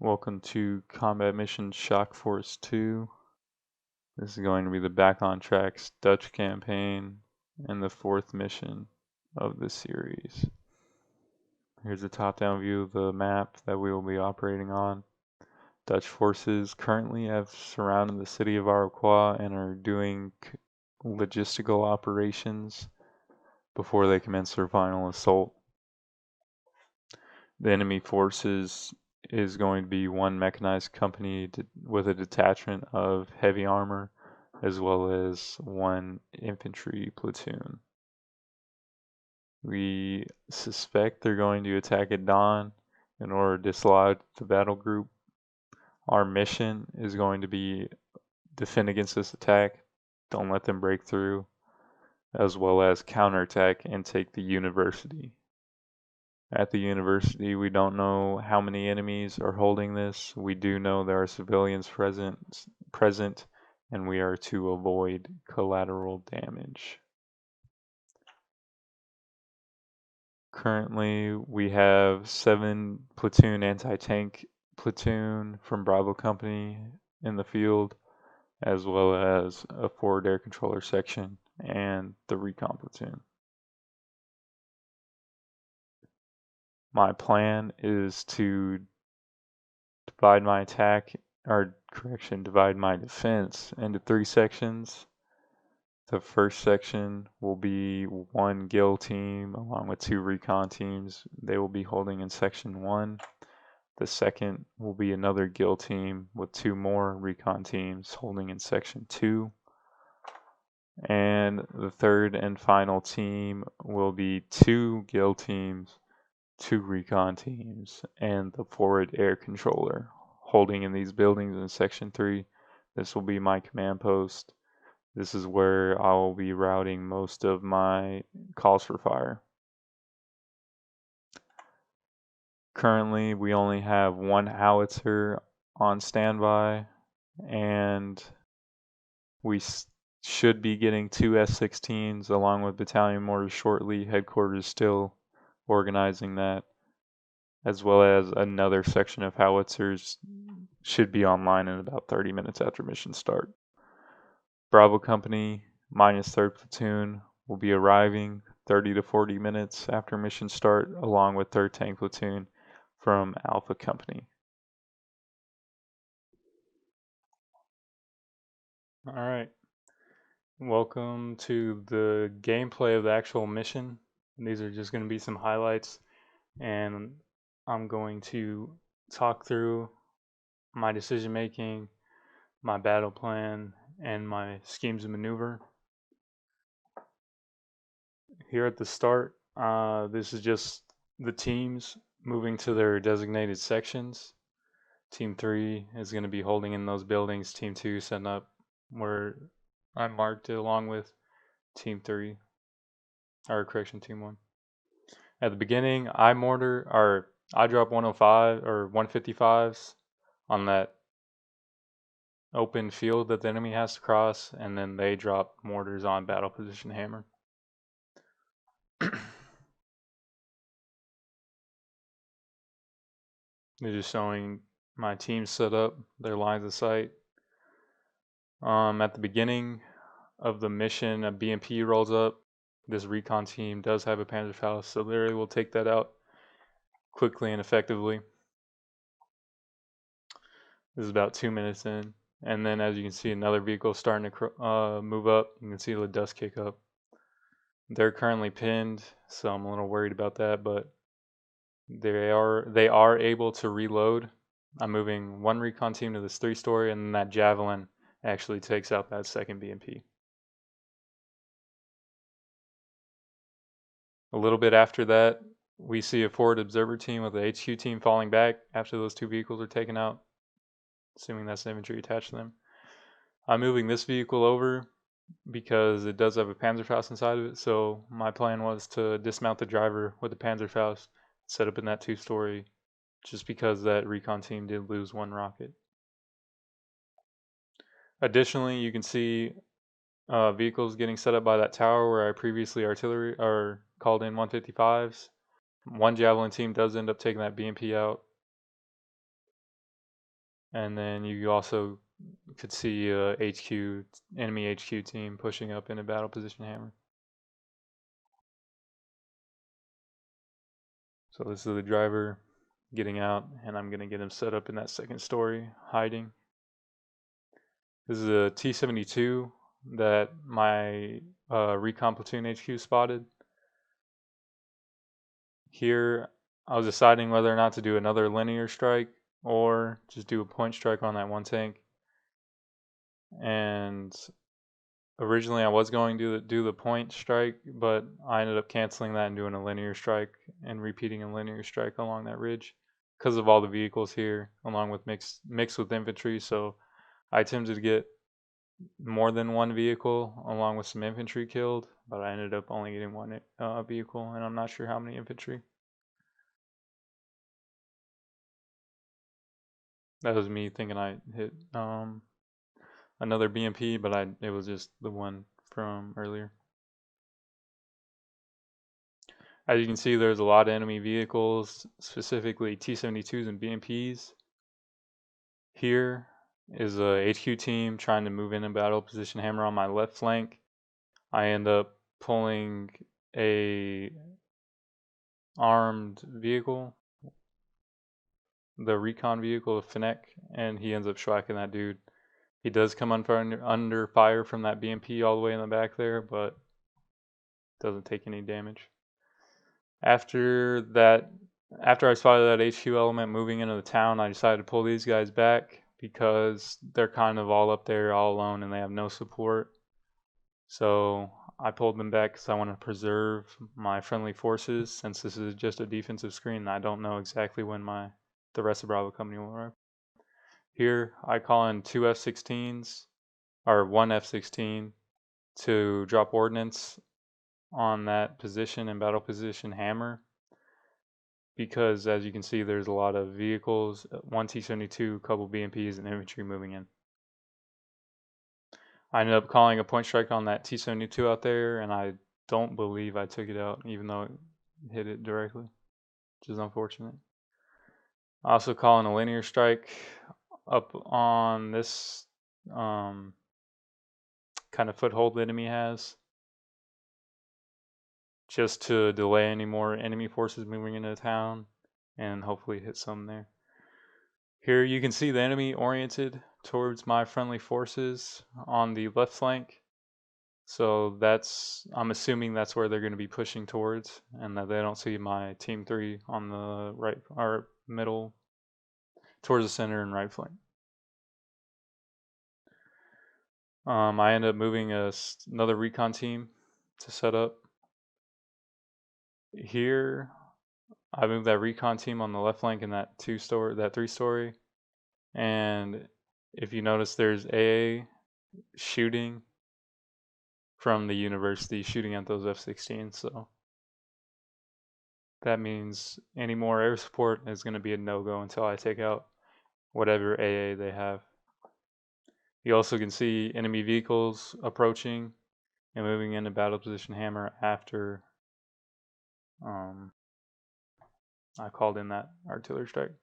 Welcome to Combat Mission Shock Force 2. This is going to be the Back on Tracks Dutch campaign and the fourth mission of the series. Here's a top-down view of the map that we will be operating on. Dutch forces currently have surrounded the city of Ar Raqqah and are doing logistical operations before they commence their final assault. The enemy forces is going to be one mechanized company with a detachment of heavy armor, as well as one infantry platoon. We suspect they're going to attack at dawn in order to dislodge the battle group. Our mission is going to be defend against this attack, don't let them break through, as well as counterattack and take the university. At the university, we don't know how many enemies are holding this. We do know there are civilians present, and we are to avoid collateral damage. Currently, we have 7 platoon anti-tank platoon from Bravo Company in the field, as well as a forward air controller section and the recon platoon. My plan is to divide my defense into 3 sections. The first section will be one GIL team along with 2 recon teams. They will be holding in section 1. The second will be another GIL team with 2 more recon teams holding in section 2. And the third and final team will be 2 GIL teams, 2 recon teams, and the forward air controller holding in these buildings in section 3. This will be my command post. This is where I will be routing most of my calls for fire. Currently, we only have 1 howitzer on standby, and we should be getting 2 S-16s along with battalion mortars shortly. Headquarters still organizing that, as well as another section of howitzers should be online in about 30 minutes after mission start. Bravo Company minus 3rd Platoon will be arriving 30 to 40 minutes after mission start, along with 3rd Tank Platoon from Alpha Company. Alright, welcome to the gameplay of the actual mission. These are just going to be some highlights, and I'm going to talk through my decision making, my battle plan, and my schemes of maneuver. Here at the start, this is just the teams moving to their designated sections. Team 3 is going to be holding in those buildings. Team 2 setting up where I marked it along with Team 3, or correction, Team 1. At the beginning, I drop 105 or 155s on that open field that the enemy has to cross, and then they drop mortars on battle position hammer. They're just showing my team set up, their lines of sight. At the beginning of the mission, a BMP rolls up. This recon team does have a Panzerfaust, so they're able to take that out quickly and effectively. This is about 2 minutes in, and then as you can see, another vehicle starting to move up. You can see the dust kick up. They're currently pinned, so I'm a little worried about that, but they are able to reload. I'm moving 1 recon team to this 3-story, and then that Javelin actually takes out that second BMP. A little bit after that, we see a forward observer team with the HQ team falling back after those 2 vehicles are taken out, assuming that's infantry attached to them. I'm moving this vehicle over because it does have a Panzerfaust inside of it, so my plan was to dismount the driver with the Panzerfaust, set up in that 2-story, just because that recon team did lose 1 rocket. Additionally, you can see vehicles getting set up by that tower where I previously called in 155s. 1 Javelin team does end up taking that BMP out. And then you also could see HQ, enemy HQ team pushing up in a battle position hammer. So this is the driver getting out, and I'm gonna get him set up in that second story, hiding. This is a T-72 that my recon platoon HQ spotted. Here, I was deciding whether or not to do another linear strike or just do a point strike on that one tank. And originally I was going to do the point strike, but I ended up canceling that and doing a linear strike and repeating a linear strike along that ridge because of all the vehicles here, along with mixed with infantry. So I attempted to get more than one vehicle along with some infantry killed, but I ended up only getting one vehicle, and I'm not sure how many infantry. That was me thinking I hit another BMP, but it was just the one from earlier. As you can see, there's a lot of enemy vehicles, specifically T-72s and BMPs. Here is a HQ team trying to move in battle position hammer on my left flank. I end up pulling a armed vehicle, the recon vehicle of Fennec, and he ends up shwacking that dude. He does come under fire from that BMP all the way in the back there, but doesn't take any damage. After I spotted that HQ element moving into the town, I decided to pull these guys back because they're kind of all up there all alone and they have no support. So I pulled them back because I want to preserve my friendly forces, since this is just a defensive screen and I don't know exactly when the rest of Bravo Company will arrive. Here I call in two F-16s, or one F-16, to drop ordnance on that position and battle position hammer, because as you can see there's a lot of vehicles, one T-72, a couple BMPs, and infantry moving in. I ended up calling a point strike on that T-72 out there, and I don't believe I took it out, even though it hit it directly, which is unfortunate. I also calling a linear strike up on this kind of foothold the enemy has, just to delay any more enemy forces moving into town and hopefully hit some there. Here you can see the enemy oriented towards my friendly forces on the left flank. So I'm assuming that's where they're going to be pushing towards, and that they don't see my team 3 on the right or middle, towards the center and right flank. I end up moving another recon team to set up. Here, I moved that recon team on the left flank in that 3-story, and if you notice, there's AA shooting from the university, shooting at those F-16s. So that means any more air support is going to be a no-go until I take out whatever AA they have. You also can see enemy vehicles approaching and moving into battle position hammer after I called in that artillery strike.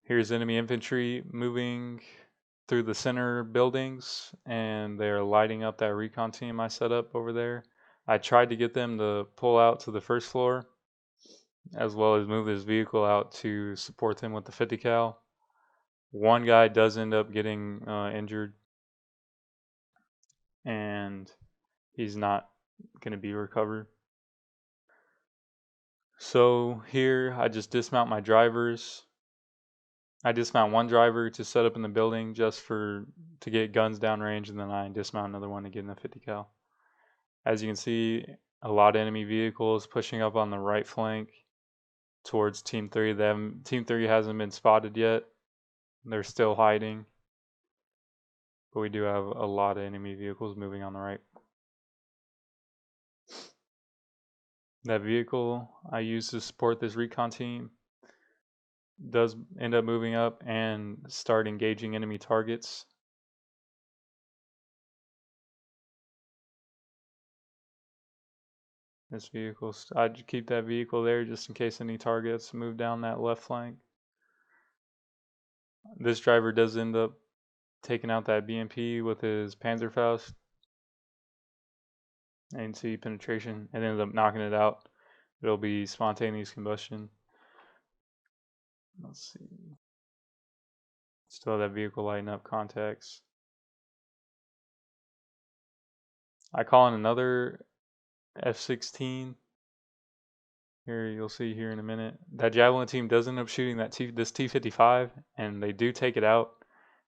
Here's enemy infantry moving through the center buildings, and they're lighting up that recon team I set up over there. I tried to get them to pull out to the first floor, as well as move his vehicle out to support him with the 50 cal. One guy does end up getting injured, and he's not going to be recovered. So here I just dismount my drivers. I dismount one driver to set up in the building just to get guns downrange, and then I dismount another one to get in the 50 cal. As you can see, a lot of enemy vehicles pushing up on the right flank towards Team 3. Team 3 hasn't been spotted yet. They're still hiding. But we do have a lot of enemy vehicles moving on the right. That vehicle I use to support this recon team does end up moving up and start engaging enemy targets. This vehicle, I'd keep that vehicle there just in case any targets move down that left flank. This driver does end up taking out that BMP with his Panzerfaust. And see penetration. It ends up knocking it out. It'll be spontaneous combustion. Let's see. Still have that vehicle lighting up contacts. I call in another F-16. Here, you'll see here in a minute. That Javelin team does end up shooting this T-55, and they do take it out.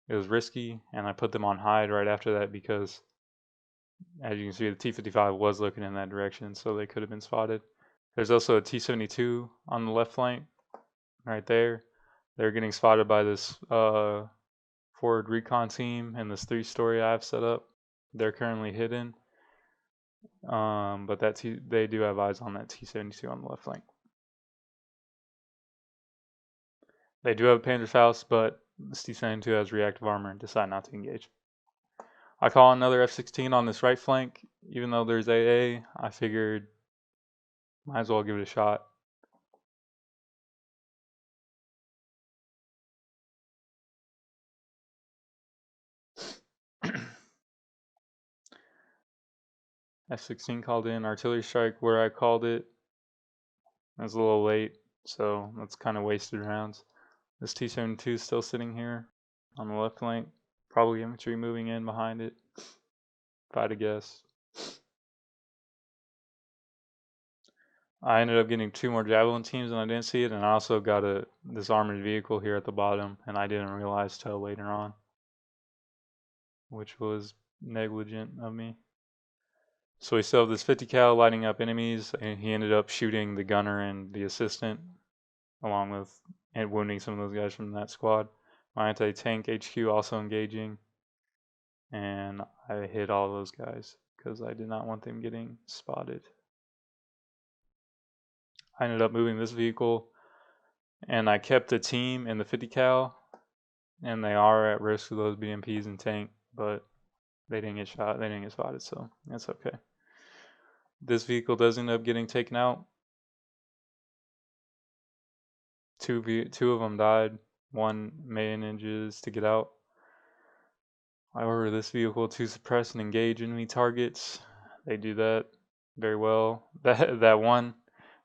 It was risky, and I put them on hide right after that because, as you can see, the T-55 was looking in that direction, so they could have been spotted. There's also a T-72 on the left flank, right there. They're getting spotted by this forward recon team and this 3-story I have set up. They're currently hidden, but they do have eyes on that T-72 on the left flank. They do have a Panzerfaust, but this T-72 has reactive armor and decide not to engage. I call another F-16 on this right flank. Even though there's AA, I figured might as well give it a shot. F-16 called in artillery strike where I called it. It was a little late, so that's kind of wasted rounds. This T-72 is still sitting here on the left flank. Probably infantry moving in behind it, if I had to guess. I ended up getting 2 more Javelin teams and I didn't see it, and I also got this armored vehicle here at the bottom, and I didn't realize till later on, which was negligent of me. So we still have this 50 cal lighting up enemies, and he ended up shooting the gunner and the assistant, along with and wounding some of those guys from that squad. My anti-tank HQ also engaging, and I hit all those guys because I did not want them getting spotted. I ended up moving this vehicle, and I kept the team in the 50 cal, and they are at risk of those BMPs and tank, but they didn't get shot, they didn't get spotted, so that's okay. This vehicle does end up getting taken out. Two of them died. One manages to get out. I order this vehicle to suppress and engage enemy targets. They do that very well. That one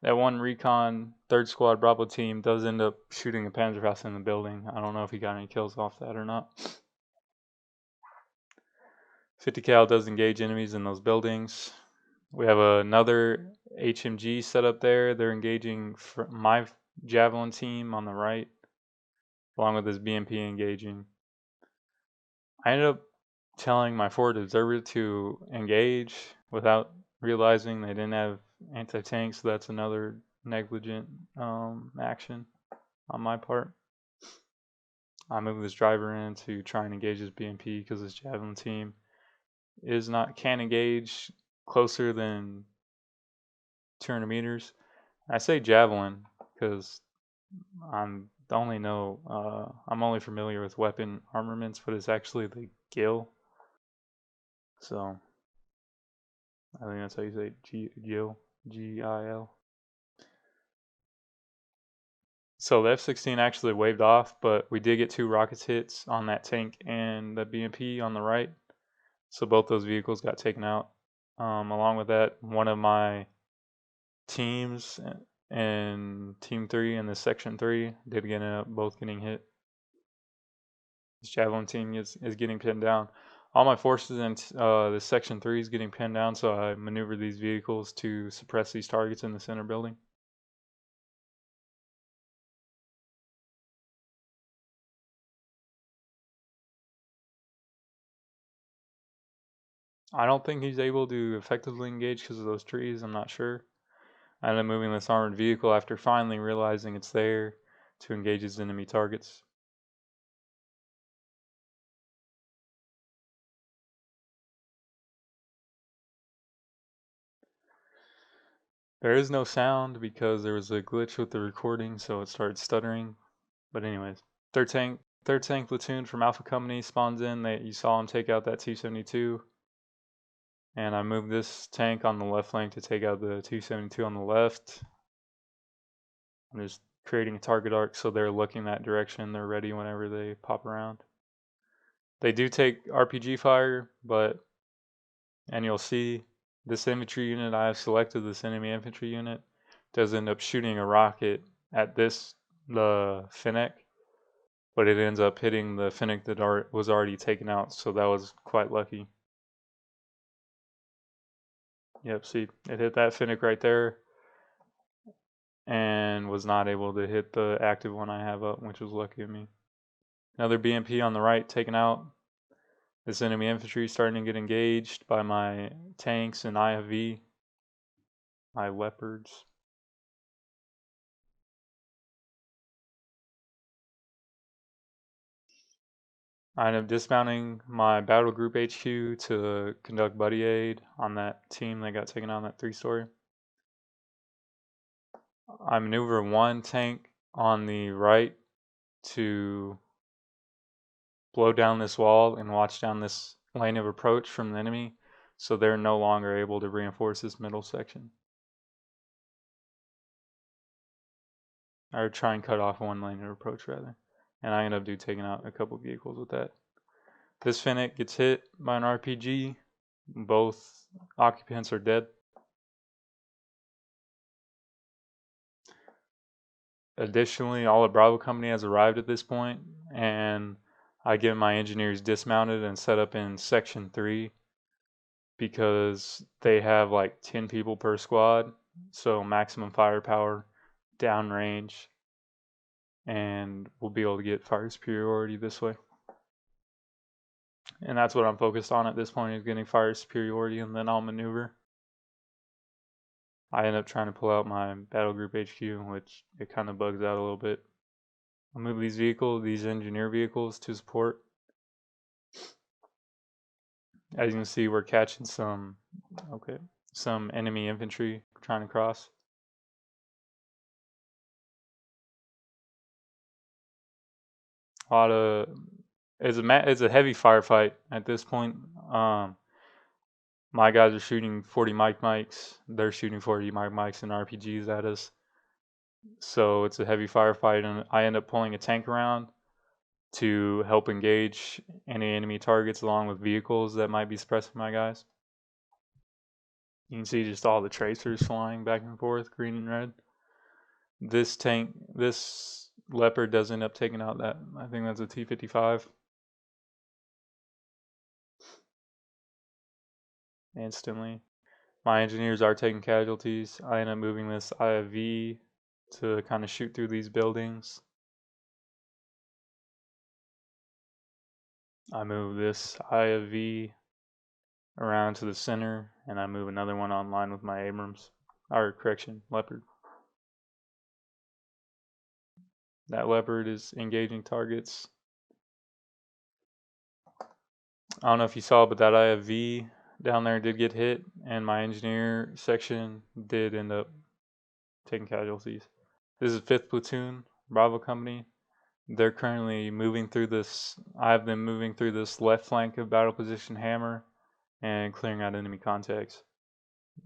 recon 3rd Squad Bravo team does end up shooting a Panzerfaust in the building. I don't know if he got any kills off that or not. 50 cal does engage enemies in those buildings. We have another HMG set up there. They're engaging my Javelin team on the right, along with this BMP engaging. I ended up telling my forward observer to engage without realizing they didn't have anti-tank, so that's another negligent action on my part. I moved this driver in to try and engage this BMP because this Javelin team can't engage closer than 200 meters. I say Javelin because I'm only familiar with weapon armaments, but it's actually the GIL. So I think that's how you say GIL, GIL. So the F-16 actually waved off, but we did get 2 rockets hits on that tank and the BMP on the right. So both those vehicles got taken out. Along with that, one of my teams and Team 3 and the Section 3 did end up both getting hit. This Javelin team is getting pinned down. All my forces in the Section 3 is getting pinned down, so I maneuvered these vehicles to suppress these targets in the center building. I don't think he's able to effectively engage because of those trees. I'm not sure. I ended up moving this armored vehicle after finally realizing it's there to engage his enemy targets. There is no sound because there was a glitch with the recording, so it started stuttering. But anyways, third tank platoon from Alpha Company spawns in. You saw him take out that T-72. And I moved this tank on the left flank to take out the T-72 on the left. I'm just creating a target arc so they're looking that direction. They're ready whenever they pop around. They do take RPG fire, and you'll see this infantry unit I have selected, this enemy infantry unit, does end up shooting a rocket at the Finnick, but it ends up hitting the Finnick that was already taken out, so that was quite lucky. Yep, see, it hit that Finnick right there, and was not able to hit the active one I have up, which was lucky of me. Another BMP on the right taken out. This enemy infantry starting to get engaged by my tanks and IFV, my leopards. I ended up dismounting my battle group HQ to conduct buddy aid on that team that got taken out on that 3-story. I maneuver one tank on the right to blow down this wall and watch down this lane of approach from the enemy, so they're no longer able to reinforce this middle section. Or try and cut off one lane of approach rather. And I end up taking out a couple vehicles with that. This Finnick gets hit by an RPG. Both occupants are dead. Additionally, all of Bravo Company has arrived at this point, and I get my engineers dismounted and set up in Section 3 because they have like 10 people per squad, so maximum firepower, downrange, and we'll be able to get fire superiority this way. And that's what I'm focused on at this point, is getting fire superiority, and then I'll maneuver. I end up trying to pull out my battle group HQ, which it kind of bugs out a little bit. I'll move these engineer vehicles to support. As you can see, we're catching some enemy infantry trying to cross. It's a heavy firefight at this point. My guys are shooting 40 mics. They're shooting 40 mics and RPGs at us. So it's a heavy firefight, and I end up pulling a tank around to help engage any enemy targets along with vehicles that might be suppressing my guys. You can see just all the tracers flying back and forth, green and red. This leopard does end up taking out that, I think that's a T-55. Instantly. My engineers are taking casualties. I end up moving this IFV to kind of shoot through these buildings. I move this IFV around to the center, and I move another one online with my Abrams, Leopard. That Leopard is engaging targets. I don't know if you saw, but that IFV down there did get hit, and my engineer section did end up taking casualties. This is 5th Platoon, Bravo Company. They're currently moving through this. I have them moving through this left flank of battle position Hammer and clearing out enemy contacts.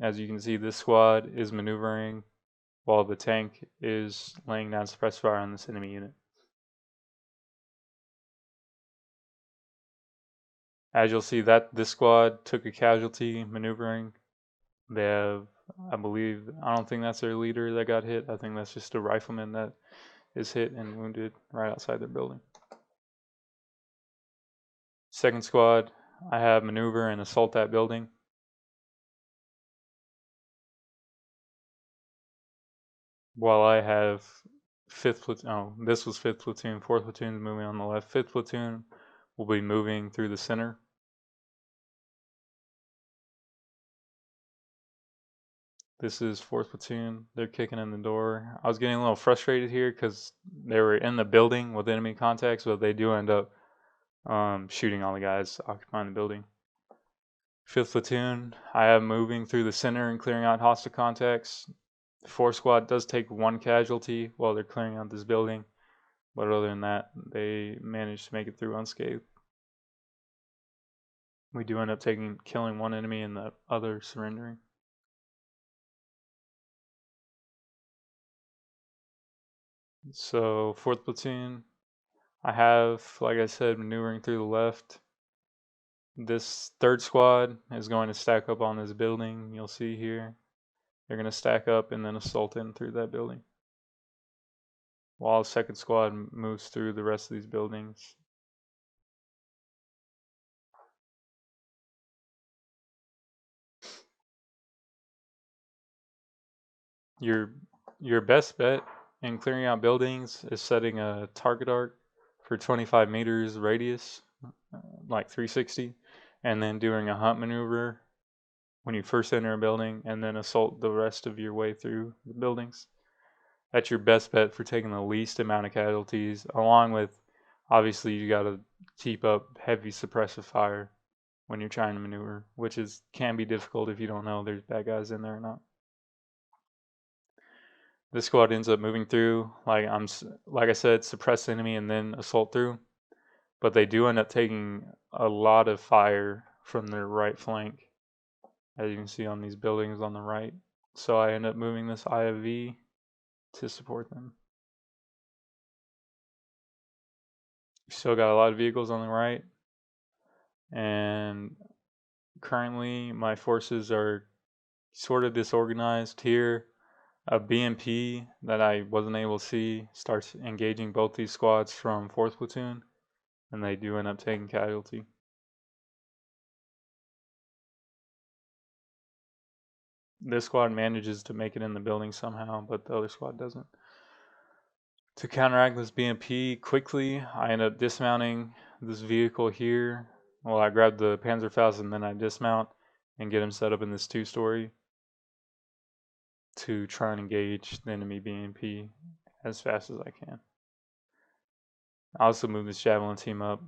As you can see, this squad is maneuvering while the tank is laying down suppressed fire on this enemy unit. As you'll see, that this squad took a casualty maneuvering. They have, I don't think that's their leader that got hit. I think that's just a rifleman that is hit and wounded right outside their building. Second squad, I have maneuver and assault that building. While I have 5th platoon, this was 5th platoon, 4th platoon is moving on the left. 5th platoon will be moving through the center. This is 4th platoon. They're kicking in the door. I was getting a little frustrated here because they were in the building with enemy contacts, but they do end up shooting all the guys occupying the building. 5th platoon, I have moving through the center and clearing out hostile contacts. The 4th squad does take one casualty while they're clearing out this building, but other than that, they managed to make it through unscathed. We do end up killing one enemy and the other surrendering. So 4th platoon, I have, like I said, maneuvering through the left. This 3rd squad is going to stack up on this building. You'll see here. They're going to stack up and then assault in through that building, while the 2nd squad moves through the rest of these buildings. Your best bet in clearing out buildings is setting a target arc for 25 meters radius, like 360, and then doing a hunt maneuver when you first enter a building, and then assault the rest of your way through the buildings. That's your best bet for taking the least amount of casualties, along with, obviously, you got to keep up heavy suppressive fire when you're trying to maneuver, which can be difficult if you don't know there's bad guys in there or not. This squad ends up moving through, like I said, suppress the enemy and then assault through, but they do end up taking a lot of fire from their right flank, as you can see on these buildings on the right. So I end up moving this IFV to support them. Still got a lot of vehicles on the right, and currently my forces are sort of disorganized here. A BMP that I wasn't able to see starts engaging both these squads from 4th platoon, and they do end up taking casualty. This squad manages to make it in the building somehow, but the other squad doesn't. To counteract this BMP quickly, I end up dismounting this vehicle here. Well, I grab the Panzerfaust and then I dismount and get him set up in this 2-story to try and engage the enemy BMP as fast as I can. I also move this Javelin team up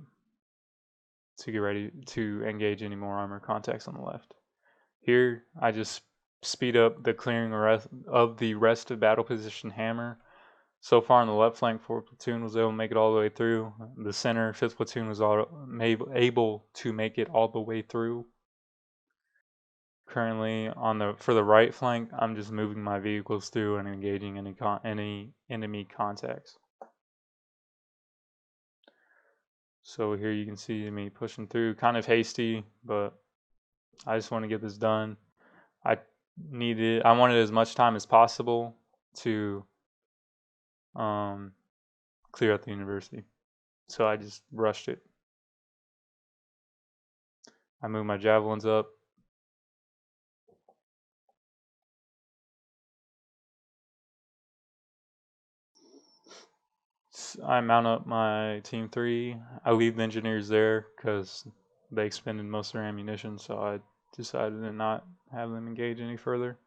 to get ready to engage any more armor contacts on the left. Here, I just speed up the clearing of the rest of battle position hammer. So far on the left flank, 4th platoon was able to make it all the way through. The center, 5th platoon was able to make it all the way through. Currently, for the right flank, I'm just moving my vehicles through and engaging any enemy contacts. So here you can see me pushing through, kind of hasty, but I just want to get this done. I wanted as much time as possible to clear out the university, so I just rushed it. I moved my javelins up. I mount up my team 3. I leave the engineers there because they expended most of their ammunition, so I decided to not have them engage any further.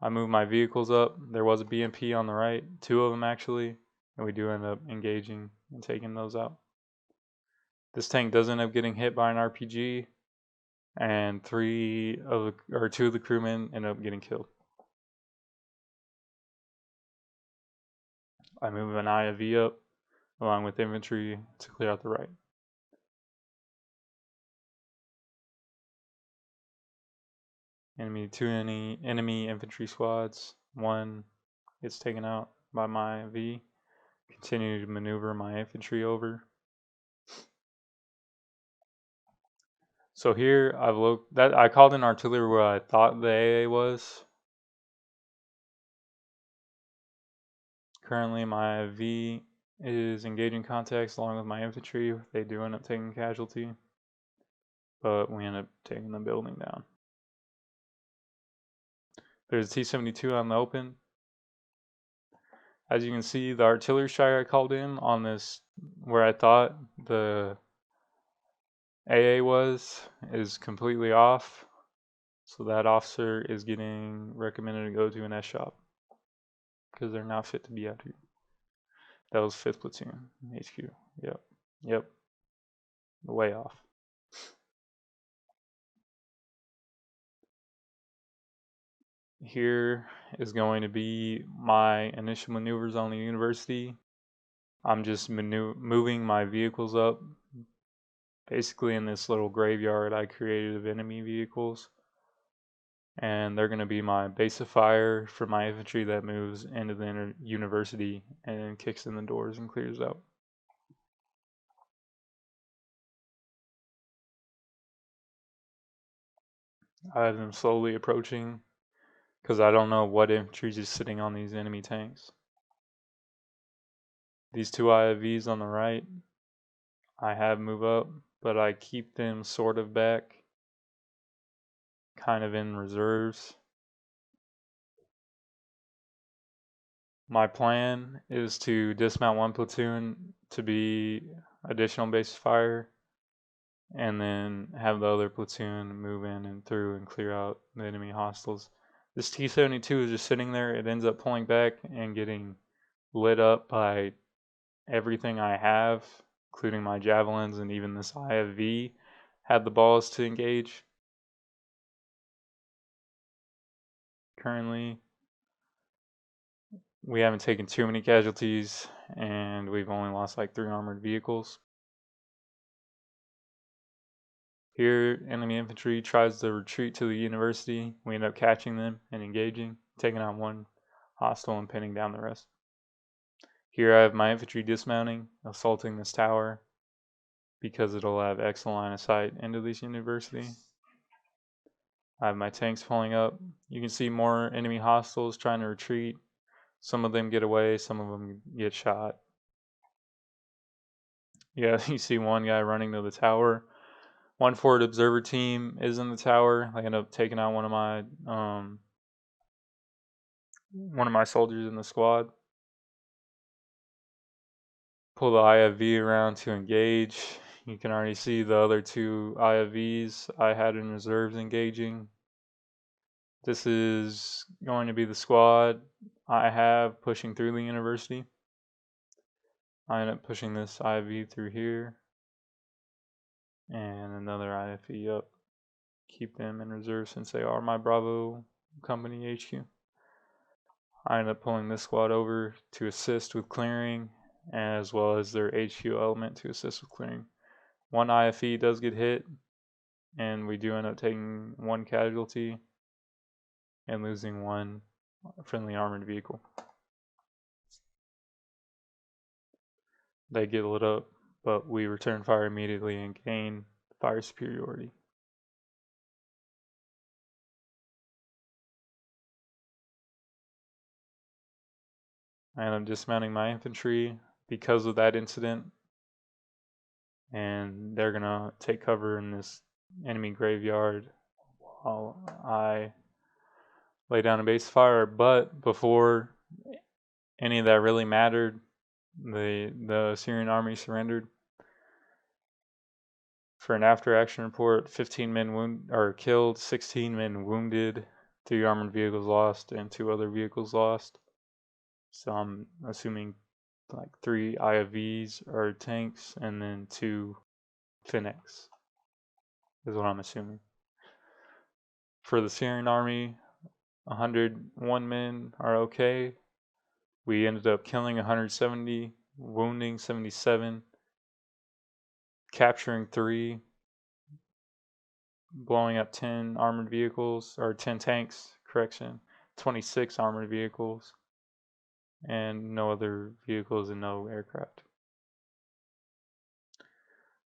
I move my vehicles up. There was a BMP on the right, 2 of them actually, and we do end up engaging and taking those out. This tank does end up getting hit by an RPG, and 2 of the crewmen end up getting killed. I move an IFV up along with infantry to clear out the right. Enemy infantry squads. 1 gets taken out by my V. Continue to maneuver my infantry over. So here I called in artillery where I thought the AA was. Currently my V is engaging contacts along with my infantry. They do end up taking casualty, but we end up taking the building down. There's a T-72 on the open. As you can see, the artillery strike I called in on this, where I thought the AA is completely off. So that officer is getting recommended to go to an S shop because they're not fit to be out here. That was 5th platoon HQ. Yep. Way off. Here is going to be my initial maneuvers on the university. I'm just moving my vehicles up, basically in this little graveyard I created of enemy vehicles. and they're going to be my base of fire for my infantry that moves into the university and kicks in the doors and clears out. I have them slowly approaching because I don't know what infantry is sitting on these enemy tanks. These two IFVs on the right, I have move up, but I keep them sort of back, kind of in reserves. My plan is to dismount one platoon to be additional base fire, and then have the other platoon move in and through and clear out the enemy hostiles. This T-72 is just sitting there. It ends up pulling back and getting lit up by everything I have, including my javelins, and even this IFV had the balls to engage. Currently, we haven't taken too many casualties, and we've only lost like 3 armored vehicles. Here, enemy infantry tries to retreat to the university. We end up catching them and engaging, taking out one hostile and pinning down the rest. Here I have my infantry dismounting, assaulting this tower because it'll have excellent line of sight into this university. I have my tanks pulling up. You can see more enemy hostiles trying to retreat. Some of them get away, some of them get shot. Yeah, you see one guy running to the tower. One forward observer team is in the tower. I end up taking out one of my soldiers in the squad. Pull the IFV around to engage. You can already see the other 2 IFVs I had in reserves engaging. This is going to be the squad I have pushing through the university. I end up pushing this IFV through here and another IFV up. Keep them in reserve since they are my Bravo company HQ. I end up pulling this squad over to assist with clearing, as well as their HQ element to assist with clearing. One IFE does get hit, and we do end up taking 1 casualty and losing 1 friendly armored vehicle. They get lit up, but we return fire immediately and gain fire superiority. And I'm dismounting my infantry because of that incident, and they're gonna take cover in this enemy graveyard while I lay down a base fire. But before any of that really mattered, the Syrian army surrendered. For an after action report, 15 men killed, 16 men wounded, 3 armored vehicles lost, and 2 other vehicles lost. So I'm assuming like 3 IFVs or tanks and then 2 Finnex is what I'm assuming. For the Syrian army, 101 men are okay. We ended up killing 170, wounding 77, capturing 3, blowing up 10 armored vehicles, or 10 tanks, 26 armored vehicles, and no other vehicles and no aircraft.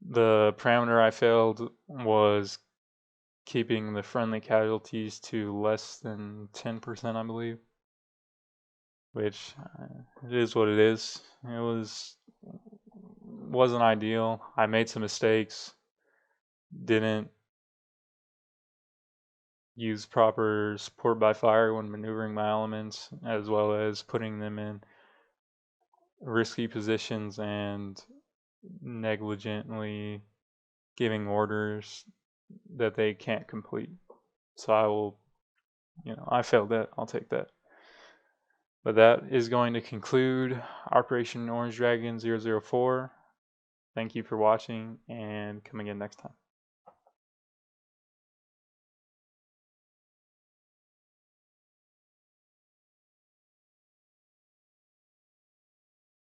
The parameter I failed was keeping the friendly casualties to less than 10%, I believe, which it is what it is. It wasn't ideal. I made some mistakes, didn't use proper support by fire when maneuvering my elements, as well as putting them in risky positions and negligently giving orders that they can't complete. So I will, I failed that. I'll take that. But that is going to conclude Operation Orange Dragon 004. Thank you for watching, and come again next time.